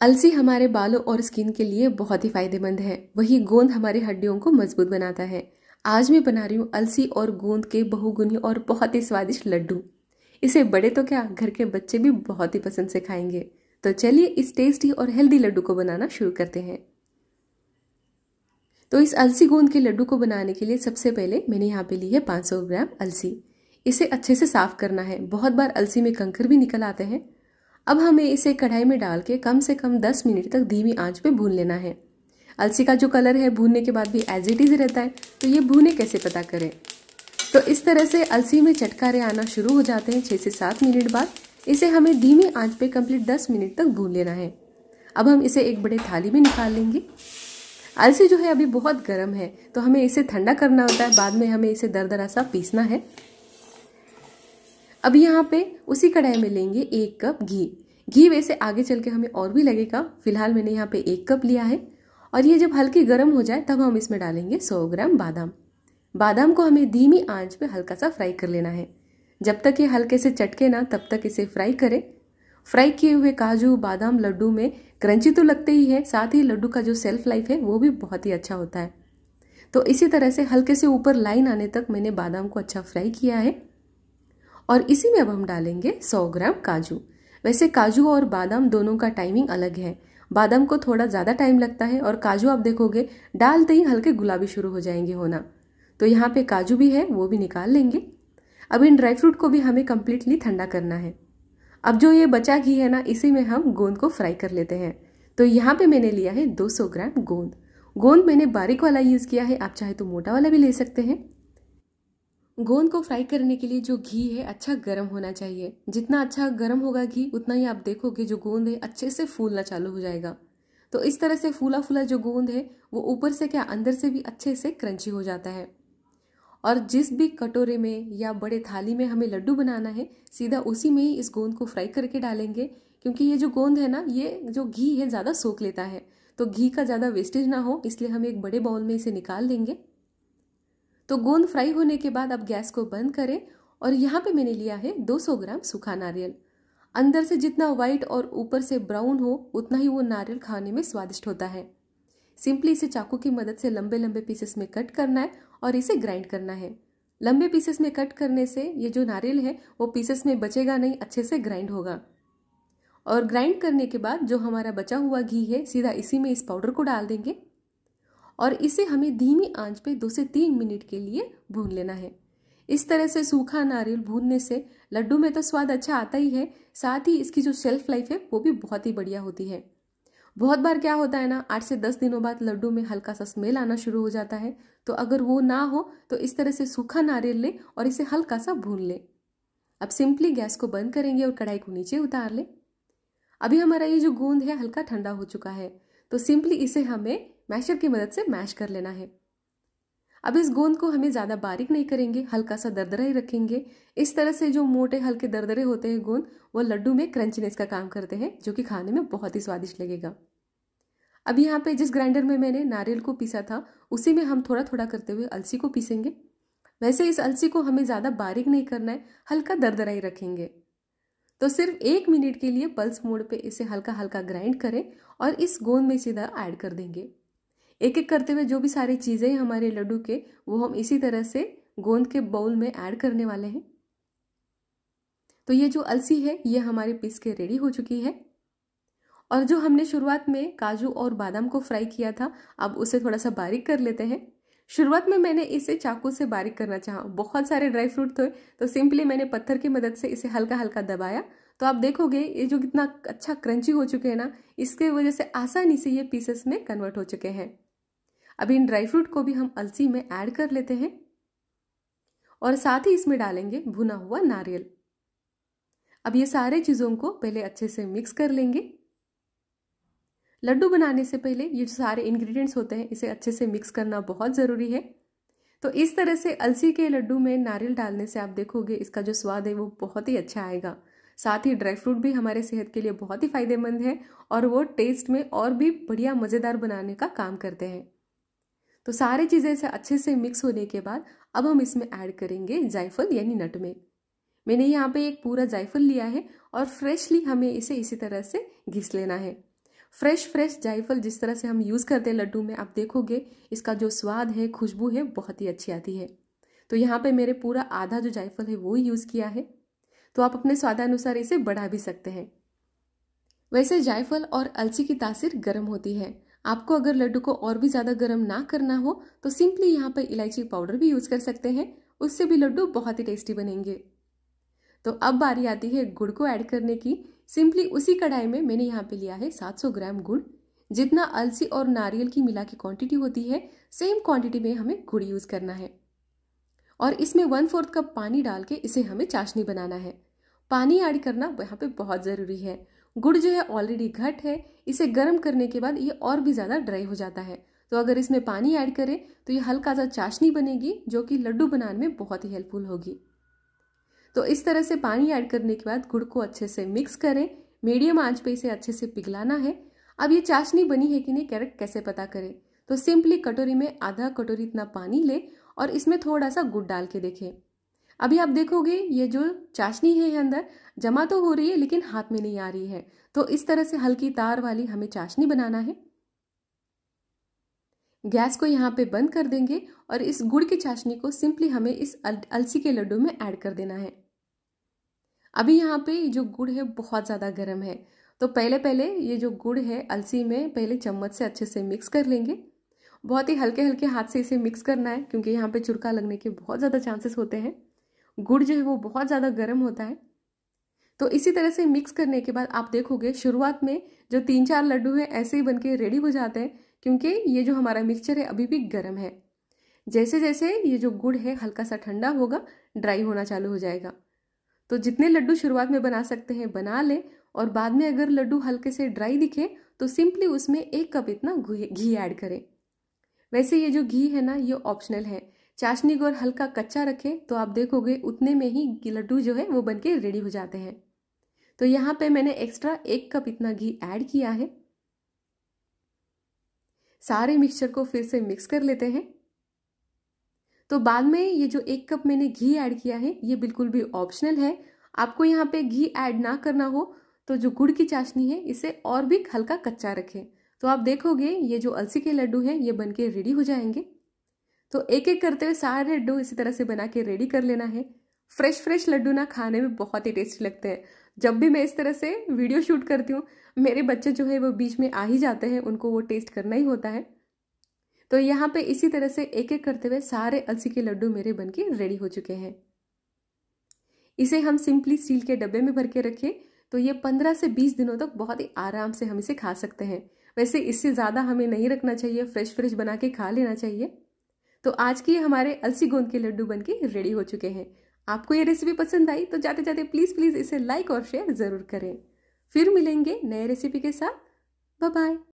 अलसी हमारे बालों और स्किन के लिए बहुत ही फायदेमंद है। वही गोंद हमारी हड्डियों को मजबूत बनाता है। आज मैं बना रही हूँ अलसी और गोंद के बहुगुनी और बहुत ही स्वादिष्ट लड्डू। इसे बड़े तो क्या, घर के बच्चे भी बहुत ही पसंद से खाएंगे। तो चलिए इस टेस्टी और हेल्दी लड्डू को बनाना शुरू करते हैं। तो इस अलसी गोंद के लड्डू को बनाने के लिए सबसे पहले मैंने यहाँ पे ली है 500 ग्राम अलसी। इसे अच्छे से साफ करना है। बहुत बार अलसी में कंकर भी निकल आते हैं। अब हमें इसे कढ़ाई में डाल के कम से कम 10 मिनट तक धीमी आंच पे भून लेना है। अलसी का जो कलर है भूनने के बाद भी एज इट इज रहता है, तो ये भूने कैसे पता करें। तो इस तरह से अलसी में चटकारे आना शुरू हो जाते हैं 6 से 7 मिनट बाद। इसे हमें धीमी आंच पे कंप्लीट 10 मिनट तक भून लेना है। अब हम इसे एक बड़े थाली में निकाल लेंगे। अलसी जो है अभी बहुत गर्म है, तो हमें इसे ठंडा करना होता है। बाद में हमें इसे दरदरा सा पीसना है। अब यहाँ पे उसी कढ़ाई में लेंगे 1 कप घी। घी वैसे आगे चल के हमें और भी लगेगा, फिलहाल मैंने यहाँ पे 1 कप लिया है। और ये जब हल्की गर्म हो जाए तब हम इसमें डालेंगे 100 ग्राम बादाम। बादाम को हमें धीमी आंच पे हल्का सा फ्राई कर लेना है। जब तक ये हल्के से चटके ना तब तक इसे फ्राई करें। फ्राई किए हुए काजू बादाम लड्डू में क्रंची तो लगते ही है, साथ ही लड्डू का जो सेल्फ लाइफ है वो भी बहुत ही अच्छा होता है। तो इसी तरह से हल्के से ऊपर लाइन आने तक मैंने बादाम को अच्छा फ्राई किया है। और इसी में अब हम डालेंगे 100 ग्राम काजू। वैसे काजू और बादाम दोनों का टाइमिंग अलग है। बादाम को थोड़ा ज़्यादा टाइम लगता है और काजू आप देखोगे डालते ही हल्के गुलाबी शुरू हो जाएंगे होना। तो यहाँ पे काजू भी है, वो भी निकाल लेंगे। अब इन ड्राई फ्रूट को भी हमें कम्प्लीटली ठंडा करना है। अब जो ये बचा घी है ना, इसी में हम गोंद को फ्राई कर लेते हैं। तो यहाँ पे मैंने लिया है 200 ग्राम गोंद। गोंद मैंने बारीक वाला यूज़ किया है, आप चाहे तो मोटा वाला भी ले सकते हैं। गोंद को फ्राई करने के लिए जो घी है अच्छा गर्म होना चाहिए। जितना अच्छा गर्म होगा घी उतना ही आप देखोगे जो गोंद है अच्छे से फूलना चालू हो जाएगा। तो इस तरह से फूला फूला जो गोंद है वो ऊपर से क्या अंदर से भी अच्छे से क्रंची हो जाता है। और जिस भी कटोरे में या बड़े थाली में हमें लड्डू बनाना है सीधा उसी में ही इस गोंद को फ्राई करके डालेंगे, क्योंकि ये जो गोंद है ना, ये जो घी है ज़्यादा सोख लेता है। तो घी का ज़्यादा वेस्टेज ना हो इसलिए हम एक बड़े बाउल में इसे निकाल लेंगे। तो गोंद फ्राई होने के बाद अब गैस को बंद करें। और यहाँ पे मैंने लिया है 200 ग्राम सूखा नारियल। अंदर से जितना वाइट और ऊपर से ब्राउन हो उतना ही वो नारियल खाने में स्वादिष्ट होता है। सिंपली इसे चाकू की मदद से लंबे लंबे पीसेस में कट करना है और इसे ग्राइंड करना है। लंबे पीसेस में कट करने से ये जो नारियल है वो पीसेस में बचेगा नहीं, अच्छे से ग्राइंड होगा। और ग्राइंड करने के बाद जो हमारा बचा हुआ घी है सीधा इसी में इस पाउडर को डाल देंगे और इसे हमें धीमी आंच पे 2 से 3 मिनट के लिए भून लेना है। इस तरह से सूखा नारियल भूनने से लड्डू में तो स्वाद अच्छा आता ही है, साथ ही इसकी जो शेल्फ लाइफ है वो भी बहुत ही बढ़िया होती है। बहुत बार क्या होता है ना, 8 से 10 दिनों बाद लड्डू में हल्का सा स्मेल आना शुरू हो जाता है। तो अगर वो ना हो तो इस तरह से सूखा नारियल ले और इसे हल्का सा भून ले। अब सिंपली गैस को बंद करेंगे और कढ़ाई को नीचे उतार ले। अभी हमारा ये जो गोंद है हल्का ठंडा हो चुका है, तो सिंपली इसे हमें मैशर की मदद से मैश कर लेना है। अब इस गोंद को हमें ज़्यादा बारीक नहीं करेंगे, हल्का सा दरदरा ही रखेंगे। इस तरह से जो मोटे हल्के दरदरे होते हैं गोंद, वो लड्डू में क्रंचनेस का काम करते हैं, जो कि खाने में बहुत ही स्वादिष्ट लगेगा। अब यहाँ पे जिस ग्राइंडर में मैंने नारियल को पीसा था उसी में हम थोड़ा थोड़ा करते हुए अलसी को पीसेंगे। वैसे इस अलसी को हमें ज़्यादा बारीक नहीं करना है, हल्का दरदरा ही रखेंगे। तो सिर्फ 1 मिनट के लिए पल्स मोड पे इसे हल्का हल्का ग्राइंड करें और इस गोंद में सीधा ऐड कर देंगे। एक एक करते हुए जो भी सारी चीज़ें हैं हमारे लड्डू के, वो हम इसी तरह से गोंद के बाउल में ऐड करने वाले हैं। तो ये जो अलसी है ये हमारी पीस के रेडी हो चुकी है। और जो हमने शुरुआत में काजू और बादाम को फ्राई किया था, अब उसे थोड़ा सा बारीक कर लेते हैं। शुरुआत में मैंने इसे चाकू से बारीक करना चाहा, बहुत सारे ड्राई फ्रूट थे तो सिंपली मैंने पत्थर की मदद से इसे हल्का हल्का दबाया। तो आप देखोगे ये जो कितना अच्छा क्रंची हो चुके हैं ना, इसके वजह से आसानी से ये पीसेस में कन्वर्ट हो चुके हैं। अब इन ड्राई फ्रूट को भी हम अलसी में ऐड कर लेते हैं और साथ ही इसमें डालेंगे भुना हुआ नारियल। अब ये सारे चीज़ों को पहले अच्छे से मिक्स कर लेंगे। लड्डू बनाने से पहले ये जो सारे इंग्रेडिएंट्स होते हैं इसे अच्छे से मिक्स करना बहुत ज़रूरी है। तो इस तरह से अलसी के लड्डू में नारियल डालने से आप देखोगे इसका जो स्वाद है वो बहुत ही अच्छा आएगा। साथ ही ड्राई फ्रूट भी हमारे सेहत के लिए बहुत ही फायदेमंद है और वो टेस्ट में और भी बढ़िया मज़ेदार बनाने का काम करते हैं। तो सारी चीज़ें से अच्छे से मिक्स होने के बाद अब हम इसमें ऐड करेंगे जायफल यानी नटमेग। मैंने यहाँ पे एक पूरा जायफल लिया है और फ्रेशली हमें इसे इसी तरह से घिस लेना है। फ्रेश जायफल जिस तरह से हम यूज़ करते हैं लड्डू में, आप देखोगे इसका जो स्वाद है, खुशबू है, बहुत ही अच्छी आती है। तो यहाँ पे मेरे पूरा आधा जो जायफल है वो यूज़ किया है। तो आप अपने स्वादानुसार इसे बढ़ा भी सकते हैं। वैसे जायफल और अलसी की तासीर गर्म होती है। आपको अगर लड्डू को और भी ज़्यादा गर्म ना करना हो तो सिंपली यहाँ पे इलायची पाउडर भी यूज़ कर सकते हैं, उससे भी लड्डू बहुत ही टेस्टी बनेंगे। तो अब बारी आती है गुड़ को ऐड करने की। सिंपली उसी कढ़ाई में मैंने यहाँ पे लिया है 700 ग्राम गुड़। जितना अलसी और नारियल की मिला की क्वांटिटी होती है, सेम क्वांटिटी में हमें गुड़ यूज़ करना है। और इसमें 1/4 कप पानी डाल के इसे हमें चाशनी बनाना है। पानी ऐड करना यहाँ पे बहुत ज़रूरी है। गुड़ जो है ऑलरेडी घट है, इसे गर्म करने के बाद ये और भी ज़्यादा ड्राई हो जाता है। तो अगर इसमें पानी ऐड करें तो ये हल्का सा चाशनी बनेगी, जो कि लड्डू बनाने में बहुत ही हेल्पफुल होगी। तो इस तरह से पानी ऐड करने के बाद गुड़ को अच्छे से मिक्स करें। मीडियम आंच पे इसे अच्छे से पिघलाना है। अब ये चाशनी बनी है कि नहीं करेक्ट कैसे पता करें, तो सिंपली कटोरी में आधा कटोरी इतना पानी ले और इसमें थोड़ा सा गुड़ डाल के देखें। अभी आप देखोगे ये जो चाशनी है अंदर जमा तो हो रही है लेकिन हाथ में नहीं आ रही है। तो इस तरह से हल्की तार वाली हमें चाशनी बनाना है। गैस को यहाँ पे बंद कर देंगे और इस गुड़ की चाशनी को सिंपली हमें इस अलसी के लड्डू में ऐड कर देना है। अभी यहाँ पे जो गुड़ है बहुत ज़्यादा गर्म है, तो पहले ये जो गुड़ है अलसी में पहले चम्मच से अच्छे से मिक्स कर लेंगे। बहुत ही हल्के हल्के हाथ से इसे मिक्स करना है, क्योंकि यहाँ पे चुरका लगने के बहुत ज़्यादा चांसेस होते हैं। गुड़ जो है वो बहुत ज़्यादा गर्म होता है। तो इसी तरह से मिक्स करने के बाद आप देखोगे शुरुआत में जो 3-4 लड्डू हैं ऐसे ही बनके रेडी हो जाते हैं, क्योंकि ये जो हमारा मिक्सचर है अभी भी गर्म है। जैसे जैसे ये जो गुड़ है हल्का सा ठंडा होगा, ड्राई होना चालू हो जाएगा। तो जितने लड्डू शुरुआत में बना सकते हैं बना लें, और बाद में अगर लड्डू हल्के से ड्राई दिखे तो सिंपली उसमें 1 कप इतना घी ऐड करें। वैसे ये जो घी है ना ये ऑप्शनल है। चाशनी को हल्का कच्चा रखें तो आप देखोगे उतने में ही लड्डू जो है वो बनके रेडी हो जाते हैं। तो यहाँ पे मैंने एक्स्ट्रा 1 कप इतना घी ऐड किया है। सारे मिक्सचर को फिर से मिक्स कर लेते हैं। तो बाद में ये जो 1 कप मैंने घी ऐड किया है ये बिल्कुल भी ऑप्शनल है। आपको यहाँ पे घी ऐड ना करना हो तो जो गुड़ की चाशनी है इसे और भी हल्का कच्चा रखें। तो आप देखोगे ये जो अलसी के लड्डू हैं ये बनके रेडी हो जाएंगे। तो एक एक करते हुए सारे लड्डू इसी तरह से बना के रेडी कर लेना है। फ्रेश लड्डू ना खाने में बहुत ही टेस्टी लगते हैं। जब भी मैं इस तरह से वीडियो शूट करती हूँ मेरे बच्चे जो है वो बीच में आ ही जाते हैं, उनको वो टेस्ट करना ही होता है। तो यहाँ पे इसी तरह से एक एक करते हुए सारे अलसी के लड्डू मेरे बनके रेडी हो चुके हैं। इसे हम सिंपली स्टील के डब्बे में भर के रखें तो ये 15 से 20 दिनों तक बहुत ही आराम से हम इसे खा सकते हैं। वैसे इससे ज़्यादा हमें नहीं रखना चाहिए, फ्रेश बना के खा लेना चाहिए। तो आज की हमारे अलसी गोंद के लड्डू बनके रेडी हो चुके हैं। आपको ये रेसिपी पसंद आई तो जाते जाते प्लीज़ इसे लाइक और शेयर ज़रूर करें। फिर मिलेंगे नए रेसिपी के साथ। Bye bye.